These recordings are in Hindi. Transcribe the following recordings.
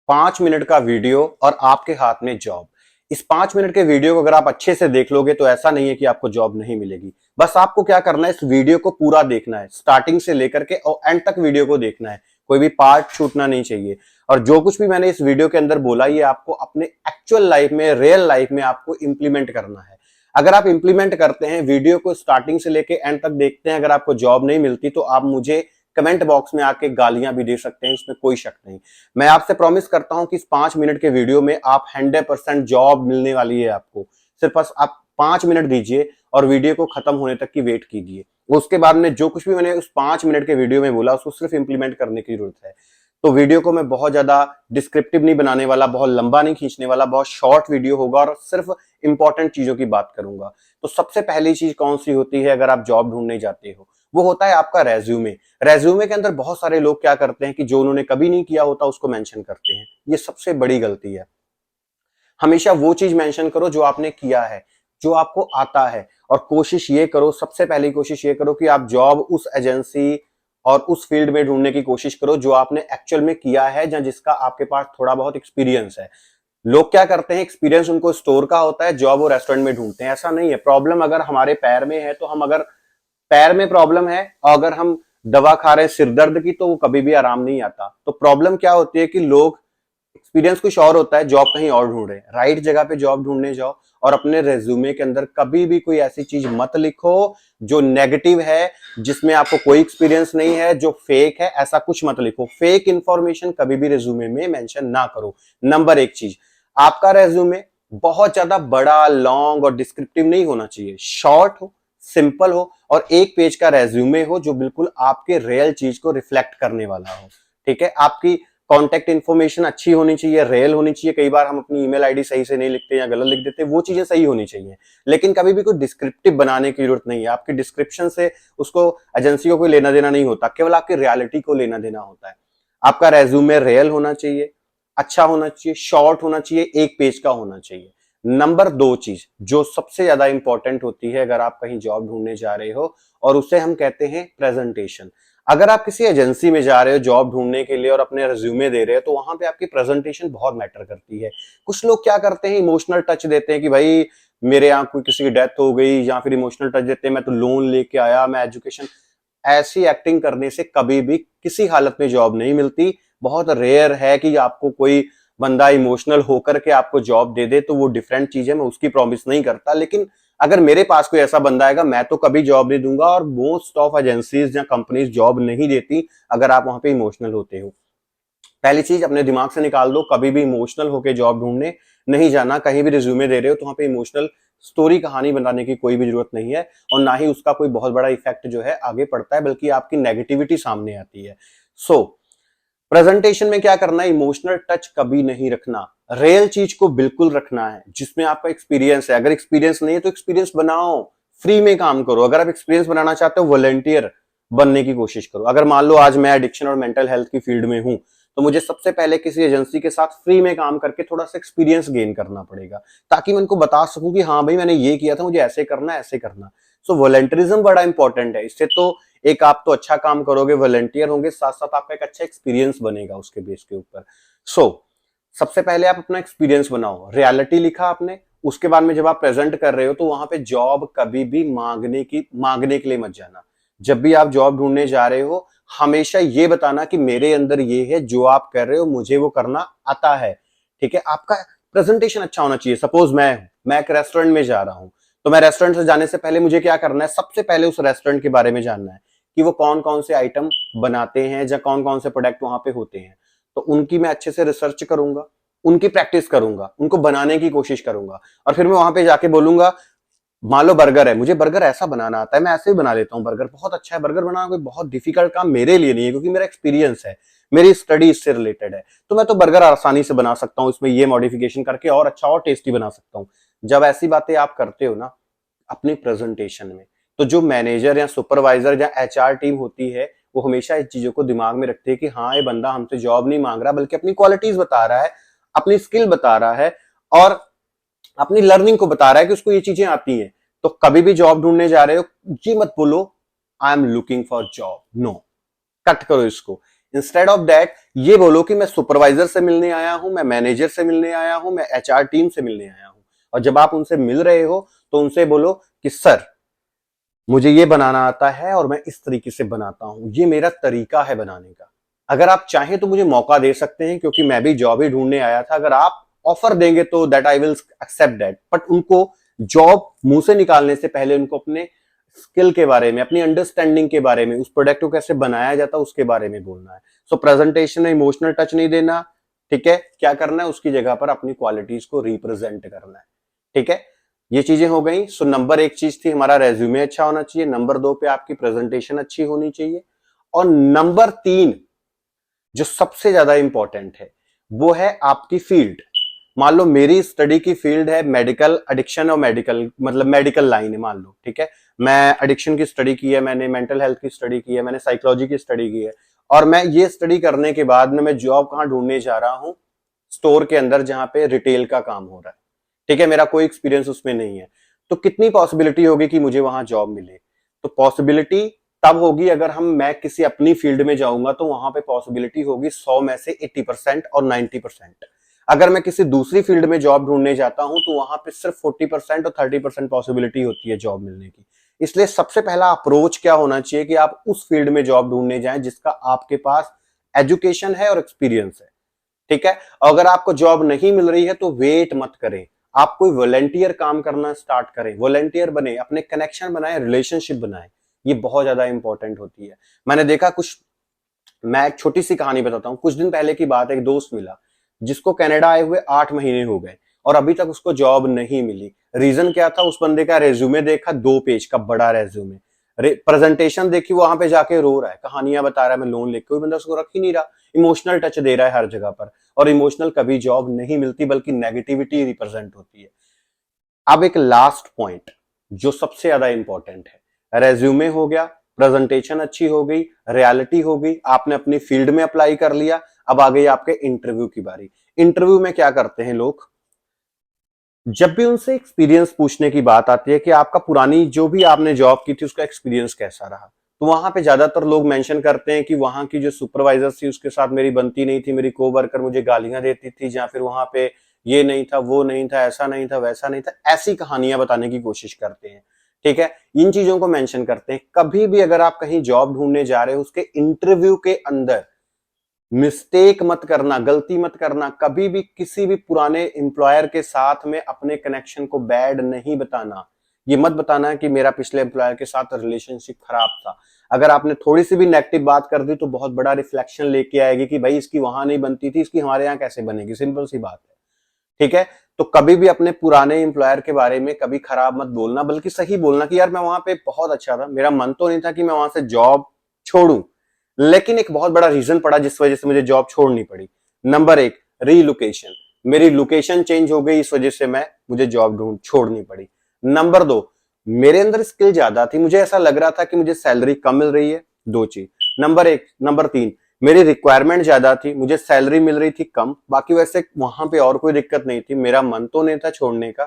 5 मिनट का वीडियो और आपके हाथ में जॉब। इस 5 मिनट के वीडियो को अगर आप अच्छे से देख लोगे तो ऐसा नहीं है कि आपको जॉब नहीं मिलेगी। बस आपको क्या करना है, इस वीडियो को पूरा देखना है, स्टार्टिंग से लेकर के और एंड तक वीडियो को देखना है। कोई भी पार्ट छूटना नहीं चाहिए। और जो कुछ भी मैंने इस वीडियो के अंदर बोला, ये आपको अपने एक्चुअल लाइफ में, रियल लाइफ में आपको इंप्लीमेंट करना है। अगर आप इंप्लीमेंट करते हैं, वीडियो को स्टार्टिंग से लेकर एंड तक देखते हैं, अगर आपको जॉब नहीं मिलती तो आप मुझे कमेंट बॉक्स में आके गालियां भी दे सकते हैं, इसमें कोई शक नहीं। मैं आपसे प्रॉमिस करता हूं कि इस 5 मिनट के वीडियो में आप 100% जॉब मिलने वाली है आपको। सिर्फ बस आप 5 मिनट दीजिए और वीडियो को खत्म होने तक की वेट कीजिए। उसके बाद में जो कुछ भी मैंने उस 5 मिनट के वीडियो में बोला, उसको सिर्फ इंप्लीमेंट करने की जरूरत है। तो वीडियो को मैं बहुत ज्यादा डिस्क्रिप्टिव नहीं बनाने वाला, बहुत लंबा नहीं खींचने वाला, बहुत शॉर्ट वीडियो होगा और सिर्फ इंपॉर्टेंट चीजों की बात करूंगा। तो सबसे पहली चीज कौन सी होती है अगर आप जॉब ढूंढने जाते हो, वो होता है आपका रेज्यूमे। रेज्यूमे के अंदर बहुत सारे लोग क्या करते हैं कि जो उन्होंने कभी नहीं किया होता उसको मेंशन करते हैं। ये सबसे बड़ी गलती है। हमेशा वो चीज मेंशन करो जो आपने किया है, जो आपको आता है। और कोशिश ये करो, सबसे पहली कोशिश ये करो कि आप जॉब उस एजेंसी और उस फील्ड में ढूंढने की कोशिश करो जो आपने एक्चुअल में किया है, या जिसका आपके पास थोड़ा बहुत एक्सपीरियंस है। लोग क्या करते हैं, एक्सपीरियंस उनको स्टोर का होता है, जॉब वो रेस्टोरेंट में ढूंढते हैं। ऐसा नहीं है। प्रॉब्लम अगर हमारे पैर में है तो हम, अगर पैर में प्रॉब्लम है और अगर हम दवा खा रहे हैं सिर दर्द की, तो वो कभी भी आराम नहीं आता। तो प्रॉब्लम क्या होती है कि लोग, एक्सपीरियंस कुछ और होता है, जॉब कहीं और ढूंढ रहे हैं। राइट जगह पे जॉब ढूंढने जाओ और अपने रेज्यूमे के अंदर कभी भी कोई ऐसी चीज मत लिखो जो नेगेटिव है, जिसमें आपको कोई एक्सपीरियंस नहीं है, जो फेक है। ऐसा कुछ मत लिखो। फेक इंफॉर्मेशन कभी भी रेज्यूमे में मेंशन ना करो। नंबर एक चीज, आपका रेज्यूमे बहुत ज्यादा बड़ा, लॉन्ग और डिस्क्रिप्टिव नहीं होना चाहिए। शॉर्ट हो, सिंपल हो और एक पेज का रेज्यूमे हो जो बिल्कुल आपके रियल चीज को रिफ्लेक्ट करने वाला हो। ठीक है। आपकी कॉन्टेक्ट इन्फॉर्मेशन अच्छी होनी चाहिए, रियल होनी चाहिए। कई बार हम अपनी ईमेल आईडी सही से नहीं लिखते या गलत लिख देते, वो चीजें सही होनी चाहिए। लेकिन कभी भी कोई डिस्क्रिप्टिव बनाने की जरूरत नहीं है। आपकी डिस्क्रिप्शन से उसको एजेंसी को कोई लेना देना नहीं होता, केवल आपकी रियलिटी को लेना देना होता है। आपका रेज्यूमे रियल होना चाहिए, अच्छा होना चाहिए, शॉर्ट होना चाहिए, एक पेज का होना चाहिए। नंबर दो चीज जो सबसे ज्यादा इंपॉर्टेंट होती है अगर आप कहीं जॉब ढूंढने जा रहे हो, और उसे हम कहते हैं प्रेजेंटेशन। अगर आप किसी एजेंसी में जा रहे हो जॉब ढूंढने के लिए और अपने रिज्यूमे दे रहे हो, तो वहां पे आपकी प्रेजेंटेशन बहुत मैटर करती है। कुछ लोग क्या करते हैं, इमोशनल टच देते हैं कि भाई मेरे यहाँ कोई किसी की डेथ हो गई, या फिर इमोशनल टच देते हैं, मैं तो लोन लेके आया, मैं एजुकेशन। ऐसी एक्टिंग करने से कभी भी किसी हालत में जॉब नहीं मिलती। बहुत रेयर है कि आपको कोई बंदा इमोशनल होकर के आपको जॉब दे दे, तो वो डिफरेंट चीज है, मैं उसकी प्रॉमिस नहीं करता। लेकिन अगर मेरे पास कोई ऐसा बंदा आएगा, मैं तो कभी जॉब नहीं दूंगा। और मोस्ट ऑफ एजेंसीज या कंपनीज जॉब नहीं देती अगर आप वहां पे इमोशनल होते हो। पहली चीज अपने दिमाग से निकाल दो, कभी भी इमोशनल होकर जॉब ढूंढने नहीं जाना। कहीं भी रिज्यूमे दे रहे हो तो वहां पे इमोशनल स्टोरी, कहानी बनाने की कोई भी जरूरत नहीं है, और ना ही उसका कोई बहुत बड़ा इफेक्ट जो है आगे पड़ता है, बल्कि आपकी नेगेटिविटी सामने आती है। सो प्रेजेंटेशन में क्या करना है, इमोशनल टच कभी नहीं रखना। रियल चीज को बिल्कुल रखना है जिसमें आपका एक्सपीरियंस है। अगर एक्सपीरियंस नहीं है तो एक्सपीरियंस बनाओ, फ्री में काम करो। अगर आप एक्सपीरियंस बनाना चाहते हो, वॉलंटियर बनने की कोशिश करो। अगर मान लो आज मैं एडिक्शन और मेंटल हेल्थ की फील्ड में हूं, तो मुझे सबसे पहले किसी एजेंसी के साथ फ्री में काम करके थोड़ा सा एक्सपीरियंस गेन करना पड़ेगा, ताकि मैं उनको बता सकूं कि हाँ भाई मैंने ये किया था, मुझे ऐसे करना है, ऐसे करना। सो वॉलंटियरिज्म बड़ा इंपॉर्टेंट है। इससे तो एक आप तो अच्छा काम करोगे, वॉलंटियर होंगे, साथ साथ आपका एक अच्छा एक्सपीरियंस बनेगा उसके बेस के ऊपर। सो सबसे पहले आप अपना एक्सपीरियंस बनाओ, रियलिटी लिखा आपने। उसके बाद में जब आप प्रेजेंट कर रहे हो तो वहां पे जॉब कभी भी मांगने के लिए मत जाना। जब भी आप जॉब ढूंढने जा रहे हो, हमेशा ये बताना कि मेरे अंदर ये है, जो आप कर रहे हो मुझे वो करना आता है। ठीक है। आपका प्रेजेंटेशन अच्छा होना चाहिए। सपोज मैं एक रेस्टोरेंट में जा रहा हूं, तो मैं रेस्टोरेंट से जाने से पहले मुझे क्या करना है, सबसे पहले उस रेस्टोरेंट के बारे में जानना है कि वो कौन कौन से आइटम बनाते हैं या कौन कौन से प्रोडक्ट वहां पे होते हैं। तो उनकी मैं अच्छे से रिसर्च करूंगा, उनकी प्रैक्टिस करूंगा, उनको बनाने की कोशिश करूंगा, और फिर मैं वहां पे जाके बोलूंगा, मान लो बर्गर है, मुझे बर्गर ऐसा बनाना आता है, मैं ऐसे ही बना लेता हूँ, बर्गर बहुत अच्छा है। बर्गर बनाना कोई बहुत डिफिकल्ट काम मेरे लिए नहीं है, क्योंकि मेरा एक्सपीरियंस है, मेरी स्टडी इससे रिलेटेड है। तो मैं तो बर्गर आसानी से बना सकता हूँ, इसमें ये मॉडिफिकेशन करके और अच्छा और टेस्टी बना सकता हूँ। जब ऐसी बातें आप करते हो ना अपनी प्रेजेंटेशन में, तो जो मैनेजर या सुपरवाइजर या एचआर टीम होती है, वो हमेशा इस चीजों को दिमाग में रखते हैं कि हाँ ये बंदा हमसे जॉब नहीं मांग रहा, बल्कि अपनी क्वालिटीज बता रहा है, अपनी स्किल बता रहा है, और अपनी लर्निंग को बता रहा है कि उसको ये चीजें आती हैं। तो कभी भी जॉब ढूंढने जा रहे हो, ये मत बोलो I am looking for job. No, cut करो इसको। इंस्टेड ऑफ दैट ये बोलो कि मैं सुपरवाइजर से मिलने आया हूं, मैं मैनेजर से मिलने आया हूं, मैं एचआर टीम से मिलने आया हूं। और जब आप उनसे मिल रहे हो तो उनसे बोलो कि सर मुझे ये बनाना आता है और मैं इस तरीके से बनाता हूं, ये मेरा तरीका है बनाने का। अगर आप चाहें तो मुझे मौका दे सकते हैं, क्योंकि मैं भी जॉब ही ढूंढने आया था। अगर आप ऑफर देंगे तो that I will accept that. But उनको जॉब मुंह से निकालने से पहले उनको अपने स्किल के बारे में, अपनी अंडरस्टैंडिंग के बारे में, उस प्रोडक्ट को कैसे बनाया जाता है उसके बारे में बोलना है। सो प्रेजेंटेशन में इमोशनल टच नहीं देना, ठीक है। क्या करना है, उसकी जगह पर अपनी क्वालिटीज को रिप्रेजेंट करना है, ठीक है। ये चीजें हो गई। सो नंबर 1 चीज थी हमारा रेज्यूमे अच्छा होना चाहिए, नंबर 2 पे आपकी प्रेजेंटेशन अच्छी होनी चाहिए, और नंबर 3 जो सबसे ज्यादा इंपॉर्टेंट है वो है आपकी फील्ड। मान लो मेरी स्टडी की फील्ड है मेडिकल एडिक्शन और मेडिकल मतलब मेडिकल लाइन है, मान लो, ठीक है। मैं एडिक्शन की स्टडी की है, मैंने मेंटल हेल्थ की स्टडी की है, मैंने साइकोलॉजी की स्टडी की है, और मैं ये स्टडी करने के बाद में मैं जॉब कहां ढूंढने जा रहा हूं, स्टोर के अंदर जहां पे रिटेल का काम हो रहा है, ठीक है। मेरा कोई एक्सपीरियंस उसमें नहीं है, तो कितनी पॉसिबिलिटी होगी कि मुझे वहां जॉब मिले? तो पॉसिबिलिटी तब होगी अगर मैं किसी अपनी फील्ड में जाऊंगा, तो वहां पे पॉसिबिलिटी होगी 100 में से 80% और 90%। अगर मैं किसी दूसरी फील्ड में जॉब ढूंढने जाता हूं तो वहां पे सिर्फ 40% और 30% पॉसिबिलिटी होती है जॉब मिलने की। इसलिए सबसे पहला अप्रोच क्या होना चाहिए कि आप उस फील्ड में जॉब ढूंढने जाएं जिसका आपके पास एजुकेशन है और एक्सपीरियंस है, ठीक है। अगर आपको जॉब नहीं मिल रही है तो वेट मत करें, आप कोई वॉलंटियर काम करना स्टार्ट करें, वॉलंटियर बने, अपने कनेक्शन बनाए, रिलेशनशिप बनाए। ये बहुत ज्यादा इंपॉर्टेंट होती है। मैंने देखा कुछ, मैं एक छोटी सी कहानी बताता हूं। कुछ दिन पहले की बात, एक दोस्त मिला जिसको कनाडा आए हुए 8 महीने हो गए और अभी तक उसको जॉब नहीं मिली। रीजन क्या था? उस बंदे का रेज्यूमे देखा, 2 पेज का बड़ा रेज्यूमे, प्रेजेंटेशन देखी, वहां पे जाके रो रहा है, कहानियां बता रहा है, मैं लोन लेके, कोई बंदा उसको रख ही नहीं रहा। इमोशनल टच दे रहा है हर जगह पर, और इमोशनल कभी जॉब नहीं मिलती बल्कि नेगेटिविटी रिप्रेजेंट होती है। अब एक लास्ट पॉइंट जो सबसे ज्यादा इंपॉर्टेंट है, रेज्यूमे हो गया, प्रेजेंटेशन अच्छी हो गई, रियलिटी हो गई, आपने अपनी फील्ड में अप्लाई कर लिया। अब आ गई आपके इंटरव्यू की बारी। इंटरव्यू में क्या करते हैं लोग, जब भी उनसे एक्सपीरियंस पूछने की बात आती है कि आपका पुरानी जो भी आपने जॉब की थी उसका एक्सपीरियंस कैसा रहा, तो वहां पे ज्यादातर लोग मेंशन करते हैं कि वहां की जो सुपरवाइजर थी उसके साथ मेरी बनती नहीं थी, मेरी कोवर्कर मुझे गालियां देती थी, या फिर वहां पे ये नहीं था, वो नहीं था, ऐसा नहीं था, वैसा नहीं था, ऐसी कहानियां बताने की कोशिश करते हैं, ठीक है। इन चीजों को मेंशन करते हैं। कभी भी अगर आप कहीं जॉब ढूंढने जा रहे हो उसके इंटरव्यू के अंदर मिस्टेक मत करना, गलती मत करना। कभी भी किसी भी पुराने एम्प्लॉयर के साथ में अपने कनेक्शन को बैड नहीं बताना। ये मत बताना कि मेरा पिछले एम्प्लॉयर के साथ रिलेशनशिप खराब था। अगर आपने थोड़ी सी भी नेगेटिव बात कर दी तो बहुत बड़ा रिफ्लेक्शन लेके आएगी कि भाई इसकी वहां नहीं बनती थी, इसकी हमारे यहाँ कैसे बनेगी। सिंपल सी बात है, ठीक है। तो कभी भी अपने पुराने एम्प्लॉयर के बारे में कभी खराब मत बोलना, बल्कि सही बोलना कि यार मैं वहां पे बहुत अच्छा था, मेरा मन तो नहीं था कि मैं वहां से जॉब छोड़ूं, लेकिन एक बहुत बड़ा रीजन पड़ा जिस वजह से मुझे जॉब छोड़नी पड़ी। नंबर 1, रीलोकेशन, मेरी लोकेशन चेंज हो गई, इस वजह से मुझे जॉब छोड़नी पड़ी। नंबर 2, मेरे अंदर स्किल ज्यादा थी, मुझे ऐसा लग रहा था कि मुझे सैलरी कम मिल रही है। 2 चीज। नंबर 3, मेरी रिक्वायरमेंट ज्यादा थी, मुझे सैलरी मिल रही थी कम। बाकी वैसे वहां पे और कोई दिक्कत नहीं थी, मेरा मन तो नहीं था छोड़ने का।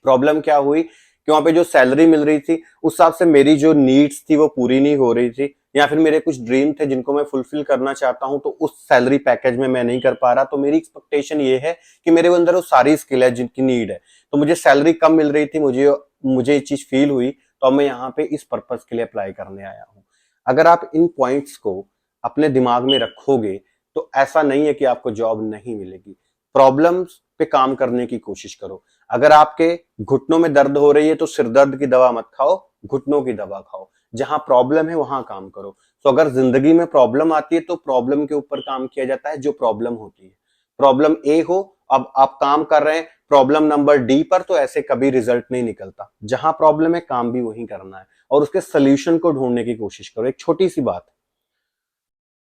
प्रॉब्लम क्या हुई कि वहां पे जो सैलरी मिल रही थी उस हिसाब से मेरी जो नीड्स थी वो पूरी नहीं हो रही थी, या फिर मेरे कुछ ड्रीम थे जिनको मैं फुलफिल करना चाहता हूं, तो उस सैलरी पैकेज में मैं नहीं कर पा रहा। तो मेरी एक्सपेक्टेशन ये है कि मेरे अंदर वो सारी स्किल है जिनकी नीड है, तो मुझे सैलरी कम मिल रही थी, मुझे ये चीज फील हुई, तो मैं यहाँ पे इस पर्पज के लिए अप्लाई करने आया हूँ। अगर आप इन पॉइंट्स को अपने दिमाग में रखोगे तो ऐसा नहीं है कि आपको जॉब नहीं मिलेगी। प्रॉब्लम्स पे काम करने की कोशिश करो। अगर आपके घुटनों में दर्द हो रही है तो सिर दर्द की दवा मत खाओ, घुटनों की दवा खाओ। जहां प्रॉब्लम है वहां काम करो। तो अगर जिंदगी में प्रॉब्लम आती है तो प्रॉब्लम के ऊपर काम किया जाता है जो प्रॉब्लम होती है। प्रॉब्लम ए हो, अब आप काम कर रहे हैं प्रॉब्लम नंबर डी पर, तो ऐसे कभी रिजल्ट नहीं निकलता। जहां प्रॉब्लम है काम भी वही करना है और उसके सोल्यूशन को ढूंढने की कोशिश करो। एक छोटी सी बात,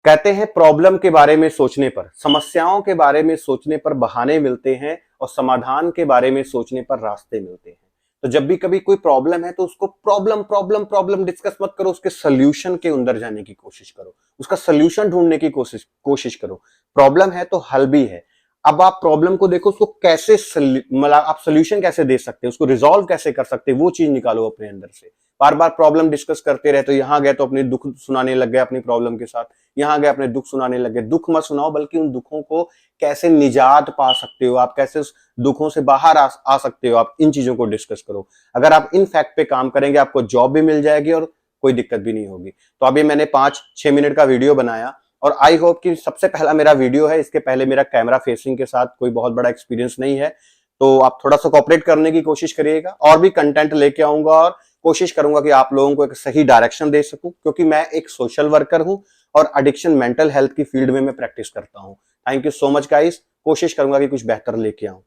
कहते हैं प्रॉब्लम के बारे में सोचने पर, समस्याओं के बारे में सोचने पर बहाने मिलते हैं और समाधान के बारे में सोचने पर रास्ते मिलते हैं। तो जब भी कभी कोई प्रॉब्लम है तो उसको प्रॉब्लम प्रॉब्लम प्रॉब्लम डिस्कस मत करो, उसके सोल्यूशन के अंदर जाने की कोशिश करो, उसका सोल्यूशन ढूंढने की कोशिश करो। प्रॉब्लम है तो हल भी है। अब आप प्रॉब्लम को देखो, उसको कैसे मतलब आप सोल्यूशन कैसे दे सकते हैं, उसको रिजॉल्व कैसे कर सकते हैं, वो चीज निकालो अपने अंदर से। बार बार प्रॉब्लम डिस्कस करते रहे, तो यहाँ गए तो अपने दुख सुनाने लग गए अपनी प्रॉब्लम के साथ, यहाँ गए अपने दुख सुनाने लग गए। दुख मत सुनाओ, बल्कि उन दुखों को कैसे निजात पा सकते हो आप, कैसे उस दुखों से बाहर आ सकते हो आप, इन चीजों को डिस्कस करो। अगर आप इन फैक्ट पे काम करेंगे, आपको जॉब भी मिल जाएगी और कोई दिक्कत भी नहीं होगी। तो अभी मैंने 5-6 मिनट का वीडियो बनाया, और आई होप कि सबसे पहला मेरा वीडियो है, इसके पहले मेरा कैमरा फेसिंग के साथ कोई बहुत बड़ा एक्सपीरियंस नहीं है, तो आप थोड़ा सा कोऑपरेट करने की कोशिश करिएगा। और भी कंटेंट लेके आऊंगा, और कोशिश करूंगा कि आप लोगों को एक सही डायरेक्शन दे सकूं, क्योंकि मैं एक सोशल वर्कर हूं और एडिक्शन मेंटल हेल्थ की फील्ड में मैं प्रैक्टिस करता हूं। Thank you so much guys, कोशिश करूंगा कि कुछ बेहतर लेके आऊं।